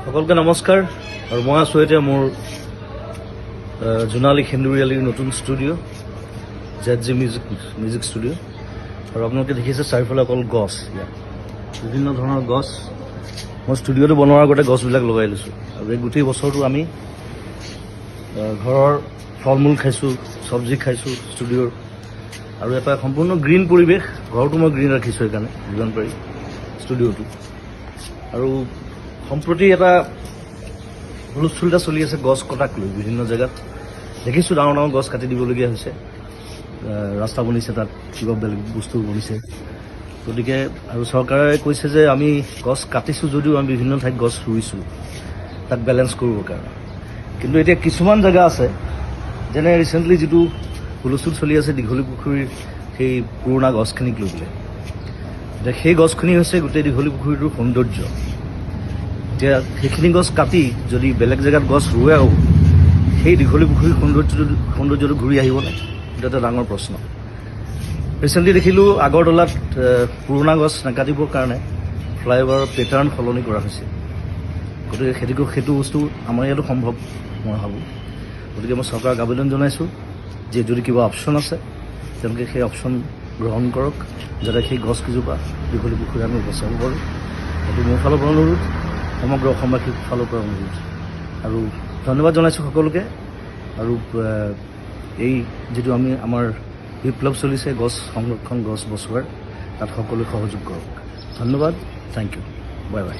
সকলকে নমস্কাৰ আৰু মই আছোঁ এতিয়া মোৰ জোনালী সেন্দুৰীয়ালিৰ নতুন ষ্টুডিঅ' ZG মিউজিক ষ্টুডিঅ' আৰু আপোনালোকে দেখিছে চাৰিওফালে অকল গছ, ইয়াত বিভিন্ন ধৰণৰ গছ। মই ষ্টুডিঅ'টো বনোৱাৰ আগতে গছবিলাক লগাই লৈছোঁ আৰু এই গোটেই বছৰটো আমি ঘৰৰ ফল মূল খাইছোঁ, চব্জি খাইছোঁ ষ্টুডিঅ'ৰ, আৰু এটা সম্পূৰ্ণ গ্ৰীণ পৰিৱেশ। ঘৰটো মই গ্ৰীণ ৰাখিছোঁ সেইকাৰণে যিমান পাৰি ষ্টুডিঅ'টো। আৰু সম্প্ৰতি এটা হুলস্থুল এটা চলি আছে গছ কটাক লৈ। বিভিন্ন জেগাত দেখিছোঁ ডাঙৰ ডাঙৰ গছ কাটি দিবলগীয়া হৈছে, ৰাস্তা বনিছে, তাত কিবা বেলেগ বস্তু বনিছে। গতিকে আৰু চৰকাৰে কৈছে যে আমি গছ কাটিছোঁ যদিও আমি বিভিন্ন ঠাইত গছ ৰুইছোঁ তাক বেলেঞ্চ কৰিবৰ কাৰণে। কিন্তু এতিয়া কিছুমান জেগা আছে, যেনে ৰিচেণ্টলি যিটো হুলস্থুল চলি আছে দীঘলী পুখুৰীৰ সেই পুৰণা গছখিনিক লৈ পেলাই। এতিয়া সেই গছখিনি হৈছে গোটেই দীঘলী পুখুৰীটোৰ সৌন্দৰ্য। এতিয়া সেইখিনি গছ কাটি যদি বেলেগ জেগাত গছ ৰুৱেও সেই দীঘলী পুখুৰীৰ সৌন্দৰ্যটো ঘূৰি আহিবনে, সেইটো এটা ডাঙৰ প্ৰশ্ন। ৰিচেণ্টলি দেখিলোঁ আগৰতলাত পুৰণা গছ নাকাটিবৰ কাৰণে ফ্লাইঅভাৰৰ পেটাৰ্ণ সলনি কৰা হৈছে। গতিকে সেইটো বস্তু আমাৰ ইয়াতো সম্ভৱ মই ভাবোঁ। গতিকে মই চৰকাৰক আবেদন জনাইছোঁ যে যদি কিবা অপশ্যন আছে তেওঁলোকে সেই অপশ্যন গ্ৰহণ কৰক, যাতে সেই গছকেইজোপা দীঘলী পুখুৰী আমি বচাব পাৰোঁ। সেইটো মোৰ ফালৰ পৰা অনুৰোধ, সমগ্ৰ অসমবাসীৰ ফালৰ পৰা অনুৰোধ। আৰু ধন্যবাদ জনাইছোঁ সকলোকে। আৰু এই যিটো আমাৰ বিপ্লৱ চলিছে গছ সংৰক্ষণ, গছ বচোৱাৰ, তাত সকলোৱে সহযোগ কৰক। ধন্যবাদ, থেংক ইউ, বাই বাই।